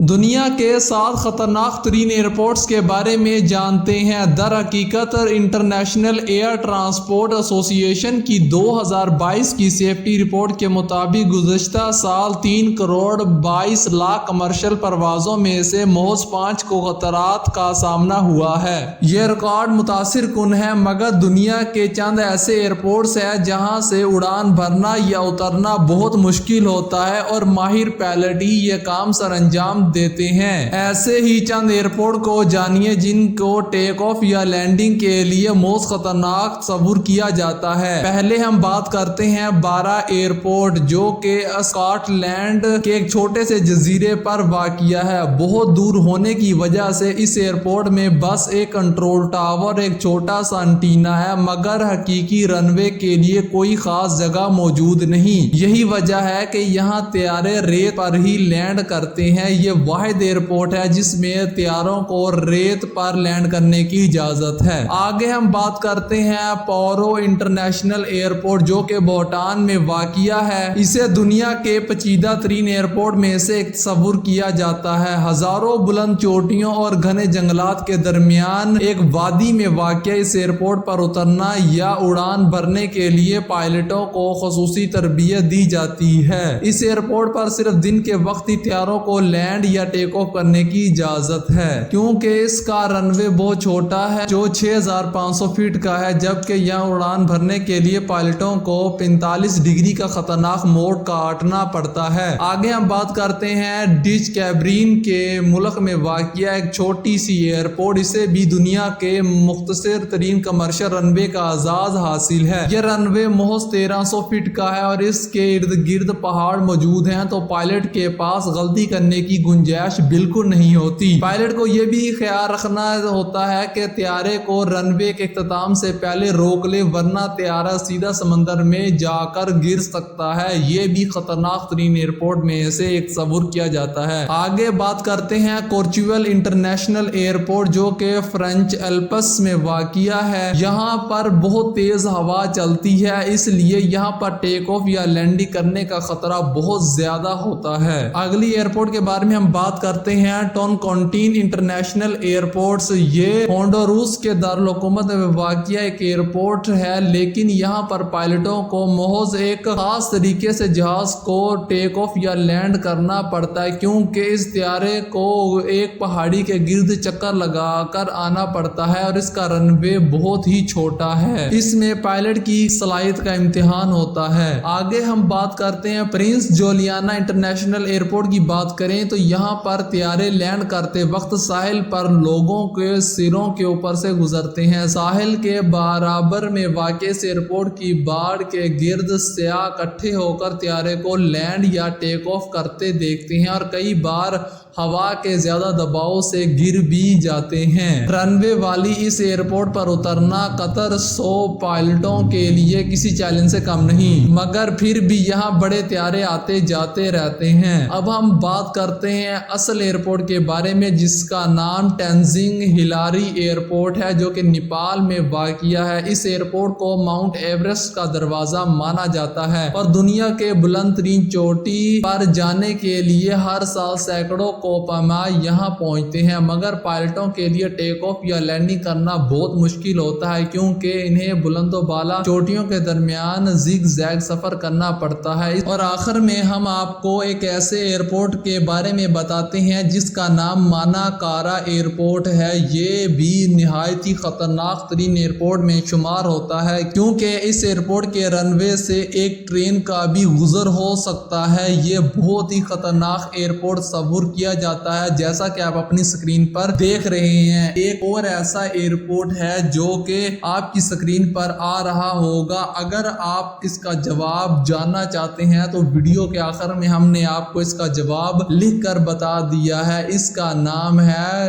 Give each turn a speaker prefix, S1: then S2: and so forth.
S1: دنیا کے 7 خطرناک ترین ایئرپورٹس کے بارے میں جانتے ہیں۔ در حقیقت انٹرنیشنل ایئر ٹرانسپورٹ ایسوسی ایشن کی 2022 کی سیفٹی رپورٹ کے مطابق گزشتہ سال 3 کروڑ 22 لاکھ کمرشل پروازوں میں سے محض 5 کو خطرات کا سامنا ہوا ہے۔ یہ ریکارڈ متاثر کن ہے، مگر دنیا کے چند ایسے ایئرپورٹس ہیں جہاں سے اڑان بھرنا یا اترنا بہت مشکل ہوتا ہے اور ماہر پائلٹ ہی یہ کام سر انجام دیتے ہیں۔ ایسے ہی چند ایئرپورٹ کو جانیے جن کو ٹیک آف یا لینڈنگ کے لیے موسٹ خطرناک تصور کیا جاتا ہے۔ پہلے ہم بات کرتے ہیں بارا ایئرپورٹ، جو کہ اسکاٹ لینڈ کے ایک چھوٹے سے جزیرے پر واقع ہے۔ بہت دور ہونے کی وجہ سے اس ایئرپورٹ میں بس ایک کنٹرول ٹاور، ایک چھوٹا سا انٹینا ہے، مگر حقیقی رن وے کے لیے کوئی خاص جگہ موجود نہیں۔ یہی وجہ ہے کہ یہاں طیارے ریت پر ہی لینڈ کرتے ہیں۔ یہ واحد ایئرپورٹ ہے جس میں طیاروں کو ریت پر لینڈ کرنے کی اجازت ہے۔ آگے ہم بات کرتے ہیں پورو انٹرنیشنل ایئرپورٹ، جو کہ بھوٹان میں واقع ہے۔ اسے دنیا کے پیچیدہ ترین ایئرپورٹ میں سے ایک تصور کیا جاتا ہے۔ ہزاروں بلند چوٹیوں اور گھنے جنگلات کے درمیان ایک وادی میں واقع اس ایئرپورٹ پر اترنا یا اڑان بھرنے کے لیے پائلٹوں کو خصوصی تربیت دی جاتی ہے۔ اس ایئرپورٹ پر صرف دن کے وقت ہی طیاروں کو لینڈ یا ٹیک آف کرنے کی اجازت ہے، کیونکہ اس کا رن وے بہت چھوٹا ہے جو 6500 فٹ کا ہے، جبکہ یہاں اڑان بھرنے کے لیے پائلٹوں کو 45 ڈگری کا خطرناک موڑ کاٹنا پڑتا ہے۔ آگے ہم بات کرتے ہیں ڈچ کیبرین کے ملک میں واقع ایک چھوٹی سی ایئرپورٹ۔ اسے بھی دنیا کے مختصر ترین کمرشل رن وے کا اعزاز حاصل ہے۔ یہ رن وے محض 1300 فٹ کا ہے اور اس کے ارد گرد پہاڑ موجود ہیں، تو پائلٹ کے پاس غلطی کرنے کی گنجائش بالکل نہیں ہوتی۔ پائلٹ کو یہ بھی خیال رکھنا ہوتا ہے کہ طیارے کو رن وے کے اختتام سے پہلے روک لے، ورنہ طیارہ سیدھا سمندر میں جا کر گر سکتا ہے۔ یہ بھی خطرناک ترین ایئرپورٹ میں سے ایک تصور کیا جاتا ہے۔ آگے بات کرتے ہیں کورچویل انٹرنیشنل ایئرپورٹ، جو کہ فرینچ ایلپس میں واقع ہے۔ یہاں پر بہت تیز ہوا چلتی ہے، اس لیے یہاں پر ٹیک آف یا لینڈنگ کرنے کا خطرہ بہت زیادہ ہوتا ہے۔ اگلی ایئرپورٹ کے بارے میں ہم بات کرتے ہیں ٹونکونٹین انٹرنیشنل ایئرپورٹس۔ یہ ہونڈوروس کے دارالحکومت میں واقع ایک ایئرپورٹ ہے، لیکن یہاں پر پائلٹوں کو محض ایک خاص طریقے سے جہاز کو ٹیک آف یا لینڈ کرنا پڑتا ہے، کیونکہ اس طیارے کو ایک پہاڑی کے گرد چکر لگا کر آنا پڑتا ہے اور اس کا رن وے بہت ہی چھوٹا ہے۔ اس میں پائلٹ کی صلاحیت کا امتحان ہوتا ہے۔ آگے ہم بات کرتے ہیں پرنس جولیانا انٹرنیشنل ایئرپورٹ کی بات کریں تو یہاں پر طیارے لینڈ کرتے وقت ساحل پر لوگوں کے سروں کے اوپر سے گزرتے ہیں۔ ساحل کے برابر میں واقع اس ایئرپورٹ کی باڑ کے گرد سیاح اکٹھے ہو کر طیارے کو لینڈ یا ٹیک آف کرتے دیکھتے ہیں اور کئی بار ہوا کے زیادہ دباؤ سے گر بھی جاتے ہیں۔ رن وے والی اس ایئرپورٹ پر اترنا قطر 100 پائلٹوں کے لیے کسی چیلنج سے کم نہیں، مگر پھر بھی یہاں بڑے طیارے آتے جاتے رہتے ہیں۔ اب ہم بات کرتے ہیں اصل ایئرپورٹ کے بارے میں، جس کا نام تینزنگ ہلاری ایئرپورٹ ہے، جو کہ نیپال میں واقع ہے۔ اس ایئرپورٹ کو ماؤنٹ ایورسٹ کا دروازہ مانا جاتا ہے اور دنیا کے بلند ترین چوٹی پر جانے کے لیے ہر سال سینکڑوں کوپاما یہاں پہنچتے ہیں، مگر پائلٹوں کے لیے ٹیک آف یا لینڈنگ کرنا بہت مشکل ہوتا ہے، کیونکہ انہیں بلند و بالا چوٹیوں کے درمیان زگ زیگ سفر کرنا پڑتا ہے۔ اور آخر میں ہم آپ کو ایک ایسے ایئرپورٹ کے بارے میں بتاتے ہیں جس کا نام مانا کارا ایئرپورٹ ہے۔ یہ بھی نہایت ہی خطرناک ترین ایئرپورٹ میں شمار ہوتا ہے، کیونکہ اس ایئرپورٹ کے رن وے سے ایک ٹرین کا بھی گزر ہو سکتا ہے۔ یہ بہت ہی خطرناک ایئرپورٹ تصور کیا جاتا ہے، جیسا کہ آپ اپنی سکرین پر دیکھ رہے ہیں۔ ایک اور ایسا ایئرپورٹ ہے جو کہ آپ کی سکرین پر آ رہا ہوگا۔ اگر آپ اس کا جواب جاننا چاہتے ہیں تو ویڈیو کے آخر میں ہم نے آپ کو اس کا جواب لکھ کر بتا دیا ہے۔ اس کا نام ہے